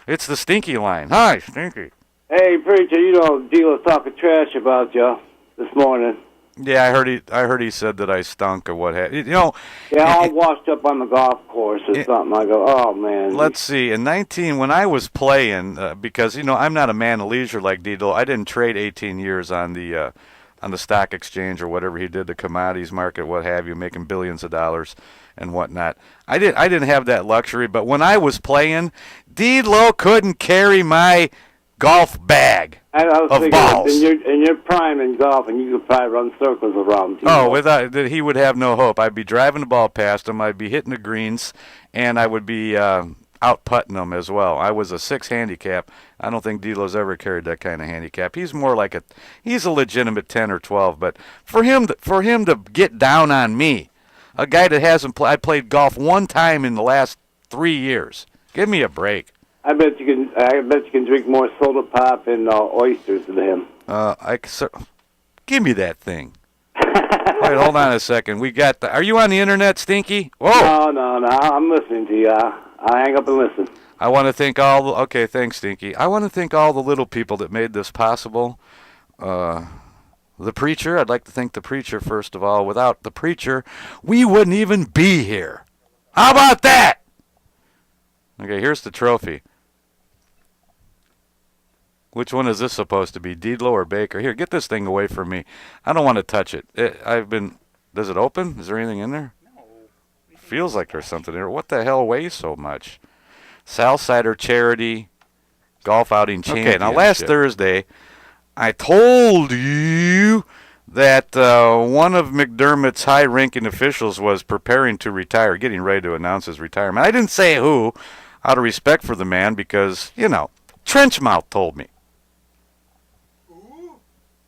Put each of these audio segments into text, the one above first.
It's the Stinky line. Hi, Stinky. Hey, preacher, you know, dealer talking trash about you this morning. Yeah, I heard he said that I stunk or what have you. You know. Yeah, all washed up on the golf course or something. I go, oh man. Let's see. In 19, when I was playing, because I'm not a man of leisure like Dito. I didn't trade 18 years on the stock exchange or whatever he did, the commodities market, what have you, making billions of dollars and whatnot. I didn't have that luxury. But when I was playing, Dilo couldn't carry my golf bag of balls. In your prime in golf, and you could probably run circles around. He would have no hope. I'd be driving the ball past him. I'd be hitting the greens, and I would be out putting them as well. I was a 6 handicap. I don't think Dilo's ever carried that kind of handicap. He's more like he's a legitimate 10 or 12. But for him to get down on me, a guy that hasn't I played golf one time in the last 3 years. Give me a break. I bet you can drink more soda pop and oysters than him. Give me that thing. Wait, hold on a second. We got are you on the internet, Stinky? Whoa. No. I'm listening to you. I'll hang up and listen. I want to thank okay, thanks, Stinky. I want to thank all the little people that made this possible. The preacher, I'd like to thank the preacher first of all. Without the preacher, we wouldn't even be here. How about that? Okay, here's the trophy. Which one is this supposed to be, Didlo or Baker? Here, get this thing away from me. I don't want to touch it. Does it open? Is there anything in there? No. Feels like there's something there. What the hell weighs so much? Southsider Charity Golf Outing Championship. Okay, now last Thursday, I told you that one of McDermott's high-ranking officials was preparing to retire, getting ready to announce his retirement. I didn't say who, out of respect for the man, because, Trenchmouth told me.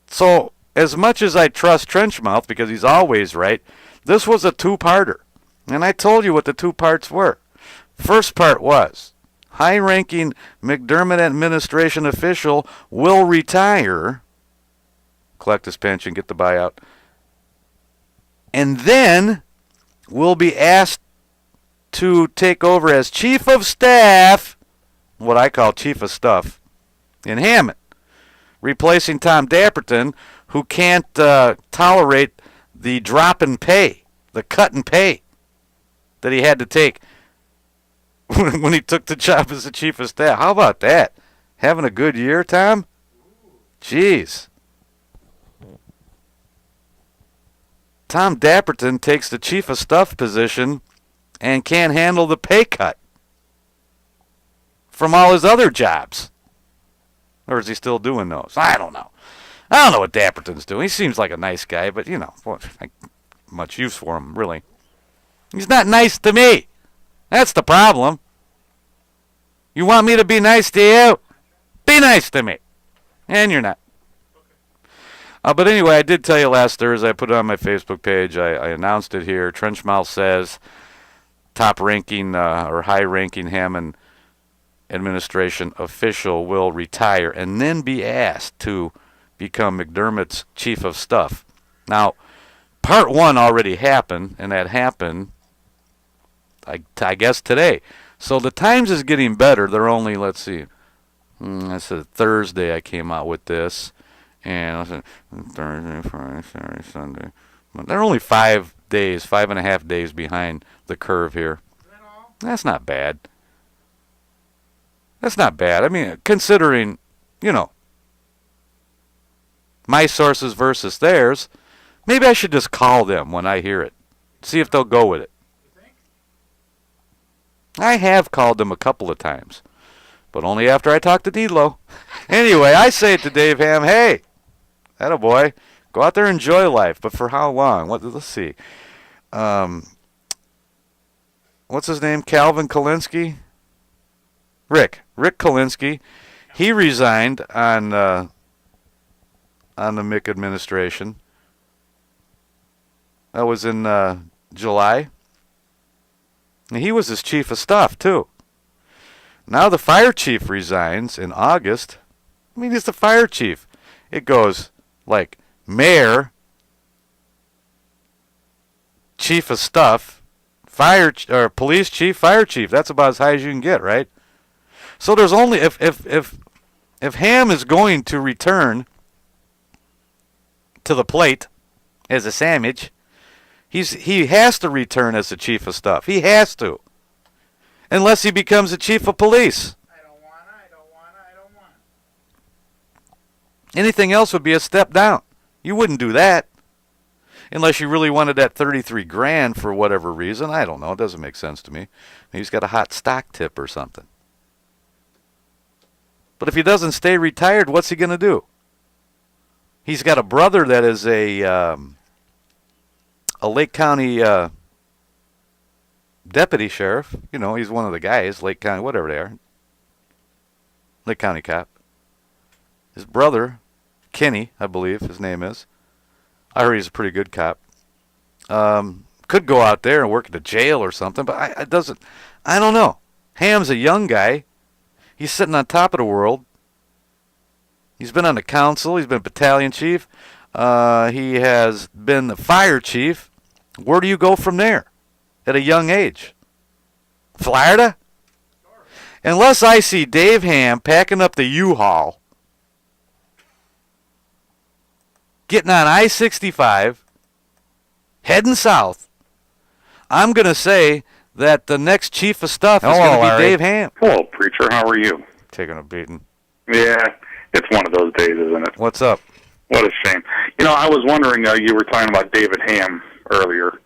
So, as much as I trust Trenchmouth, because he's always right, this was a two-parter. And I told you what the two parts were. First part was, high-ranking McDermott administration official will retire, collect his pension, get the buyout, and then will be asked to take over as chief of staff, what I call chief of stuff, in Hammond, replacing Tom Dapperton, who can't tolerate the drop in pay, the cut in pay that he had to take when he took the job as the chief of staff. How about that? Having a good year, Tom? Jeez. Tom Dapperton takes the chief of staff position and can't handle the pay cut from all his other jobs. Or is he still doing those? I don't know. I don't know what Dapperton's doing. He seems like a nice guy, but, much use for him, really. He's not nice to me. That's the problem. You want me to be nice to you? Be nice to me. And you're not. But anyway, I did tell you last Thursday, I put it on my Facebook page, I announced it here. Trenchmouth says top-ranking or high-ranking Hammond administration official will retire and then be asked to become McDermott's chief of staff. Now, part one already happened, and that happened, I guess, today. So the Times is getting better. They're only, let's see, that's a Thursday I came out with this. And Thursday, Friday, Saturday, Sunday. They're only 5.5 days behind the curve here. Is that all? That's not bad. That's not bad. I mean, considering, my sources versus theirs, maybe I should just call them when I hear it. See if they'll go with it. You think? I have called them a couple of times, but only after I talked to Dilo. Anyway, I say to Dave Ham, hey, attaboy, go out there and enjoy life, but for how long? Let's see. What's his name? Calvin Kalinsky? Rick Kalinsky. He resigned on the Mick administration. That was in July. And he was his chief of staff, too. Now the fire chief resigns in August. I mean, he's the fire chief. It goes like mayor, chief of staff, police chief, fire chief. That's about as high as you can get, right? So there's only if Ham is going to return to the plate as a sandwich, he has to return as the chief of staff. He has to, unless he becomes the chief of police. I don't wanna. Anything else would be a step down. You wouldn't do that. Unless you really wanted that 33 grand for whatever reason. I don't know. It doesn't make sense to me. Maybe he's got a hot stock tip or something. But if he doesn't stay retired, what's he going to do? He's got a brother that is a Lake County deputy sheriff. You know, he's one of the guys, Lake County, whatever they are. Lake County cop. His brother, Kenny, I believe his name is. I heard he's a pretty good cop. Could go out there and work at the jail or something, but I don't know. Ham's a young guy. He's sitting on top of the world. He's been on the council. He's been battalion chief. He has been the fire chief. Where do you go from there at a young age? Florida? Unless I see Dave Ham packing up the U-Haul, getting on I-65, heading south, I'm going to say that the next chief of staff is going to be Dave Ham. Hello, preacher. How are you? Taking a beating. Yeah, it's one of those days, isn't it? What's up? What a shame. You know, I was wondering, you were talking about David Ham earlier,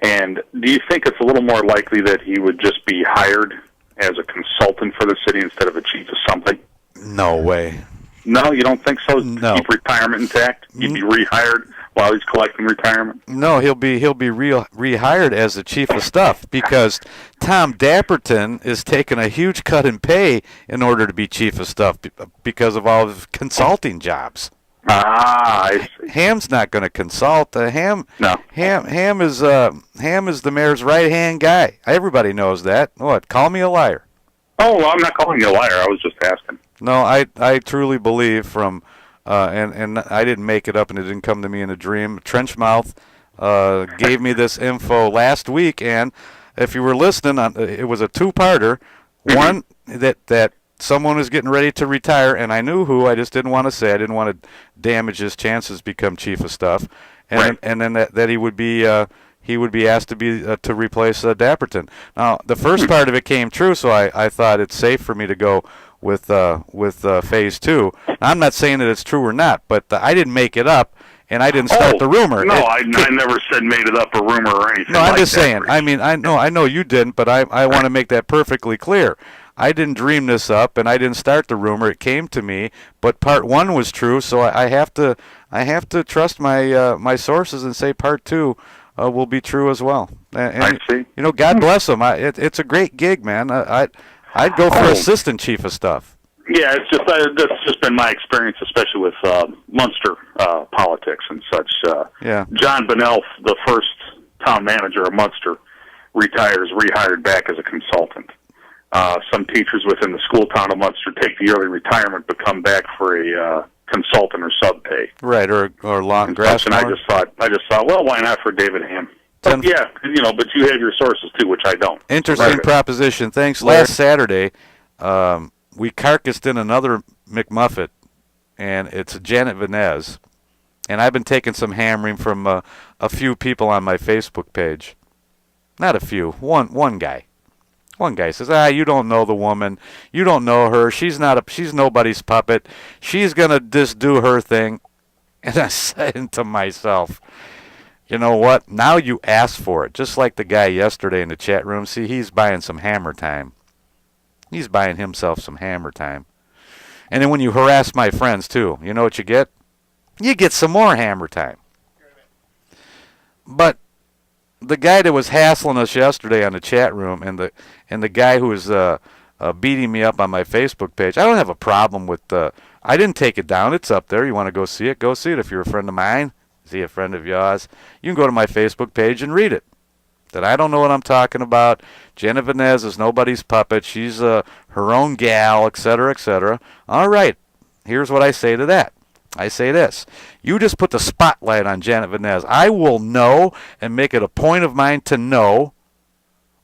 and do you think it's a little more likely that he would just be hired as a consultant for the city instead of a chief of something? No way. No, you don't think so? No. Keep retirement intact? He'd be rehired while he's collecting retirement? No, he'll be rehired as the chief of staff because Tom Dapperton is taking a huge cut in pay in order to be chief of staff because of all of consulting jobs. I see. Ham's not going to consult. Ham is the mayor's right-hand guy. Everybody knows that. What? Call me a liar. Oh, well, I'm not calling you a liar. I was just asking. No, I truly believe from, and I didn't make it up and it didn't come to me in a dream. Trenchmouth gave me this info last week, and if you were listening, it was a two-parter. One, that someone was getting ready to retire, and I knew who. I just didn't want to say. I didn't want to damage his chances to become chief of staff. And right. and then that he would be asked to be to replace Dapperton. Now, the first part of it came true, so I thought it's safe for me to go with phase two. Now, I'm not saying that it's true or not, but I didn't make it up, and I didn't start the rumor. No, I never said made it up a rumor or anything. No, I'm like just that, saying. Rich. I mean, I know you didn't, but I want to make that perfectly clear. I didn't dream this up, and I didn't start the rumor. It came to me, but part one was true, so I have to trust my sources and say part two will be true as well. And, I see. You know, God bless them. It's a great gig, man. I'd go for assistant chief of staff. Yeah, it's just that's just been my experience, especially with Munster politics and such. Yeah. John Bonnell, the first town manager of Munster, retires, rehired back as a consultant. Some teachers within the school town of Munster take the early retirement, but come back for a consultant or sub pay. Right, or long grass. And I just thought, well, why not for David Ham? But yeah, but you have your sources too, which I don't. Interesting proposition. Thanks. Last Saturday, we carcassed in another McMuffet, and it's Janet Vanez. And I've been taking some hammering from a few people on my Facebook page. Not a few. One guy. One guy says, you don't know the woman. You don't know her. She's nobody's puppet. She's going to just do her thing. And I said to myself, you know what? Now you ask for it. Just like the guy yesterday in the chat room. See, he's buying some hammer time. He's buying himself some hammer time. And then when you harass my friends, too, you know what you get? You get some more hammer time. But the guy that was hassling us yesterday on the chat room and the guy who was beating me up on my Facebook page, I don't have a problem with I didn't take it down. It's up there. You want to go see it? Go see it. If you're a friend of mine, is he a friend of yours? You can go to my Facebook page and read it. That I don't know what I'm talking about. Jenna Vanez is nobody's puppet. She's her own gal, etc., etc. All right. Here's what I say to that. I say this. You just put the spotlight on Janet Vanez. I will know and make it a point of mine to know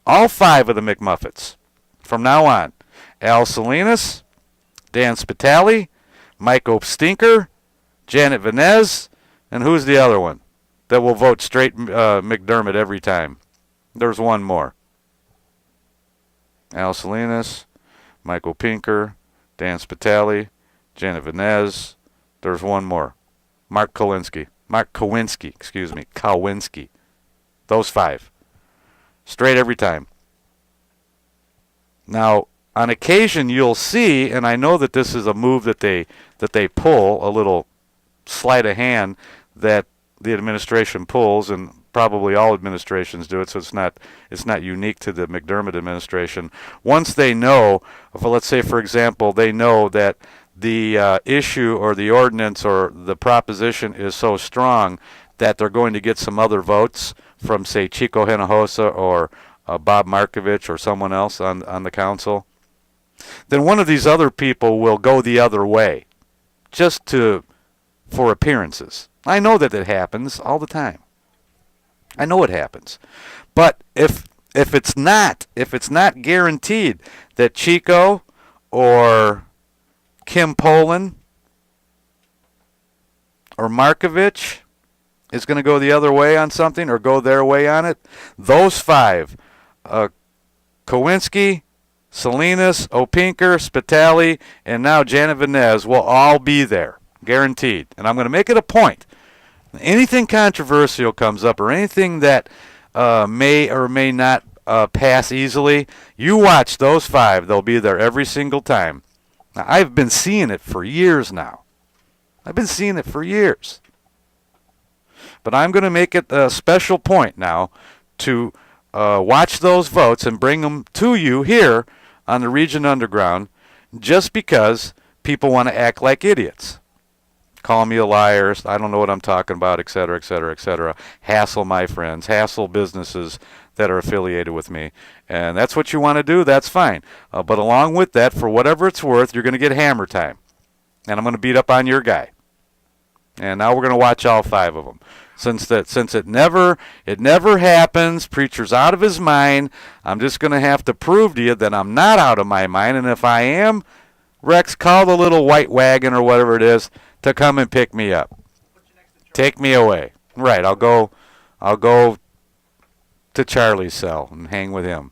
all 5 of the McMuffets from now on. Al Salinas, Dan Spitali, Mike Stinker, Janet Vanez, and who's the other one that will vote straight McDermott every time? There's one more. Al Salinas, Michael Pinker, Dan Spitali, Janet Vanez. There's one more. Mark Kowinski, Kowinski. Those 5. Straight every time. Now, on occasion you'll see, and I know that this is a move that they pull, a little sleight of hand that the administration pulls, and probably all administrations do it, so it's not unique to the McDermott administration. Once they know, let's say for example, they know that the issue or the ordinance or the proposition is so strong that they're going to get some other votes from, say, Chico Hinojosa or Bob Markovich or someone else on the council, then one of these other people will go the other way just for appearances. I know that it happens all the time. I know it happens. But if it's not guaranteed that Chico or Kim Poland or Markovich is going to go the other way on something or go their way on it, those 5, Kowinski, Salinas, Opinker, Spitali, and now Janet Vanez will all be there, guaranteed. And I'm going to make it a point. Anything controversial comes up or anything that may or may not pass easily, you watch those 5. They'll be there every single time. Now, I've been seeing it for years now. I've been seeing it for years. But I'm going to make it a special point now to watch those votes and bring them to you here on the Region Underground just because people want to act like idiots. Call me a liar, I don't know what I'm talking about, etc., etc., etc. Hassle my friends, hassle businesses that are affiliated with me. And that's what you want to do, that's fine. But along with that, for whatever it's worth, you're going to get hammer time. And I'm going to beat up on your guy. And now we're going to watch all 5 of them. Since it never happens, preacher's out of his mind, I'm just going to have to prove to you that I'm not out of my mind. And if I am, Rex, call the little white wagon or whatever it is to come and pick me up. Take me away. Right, I'll go to Charlie's cell and hang with him.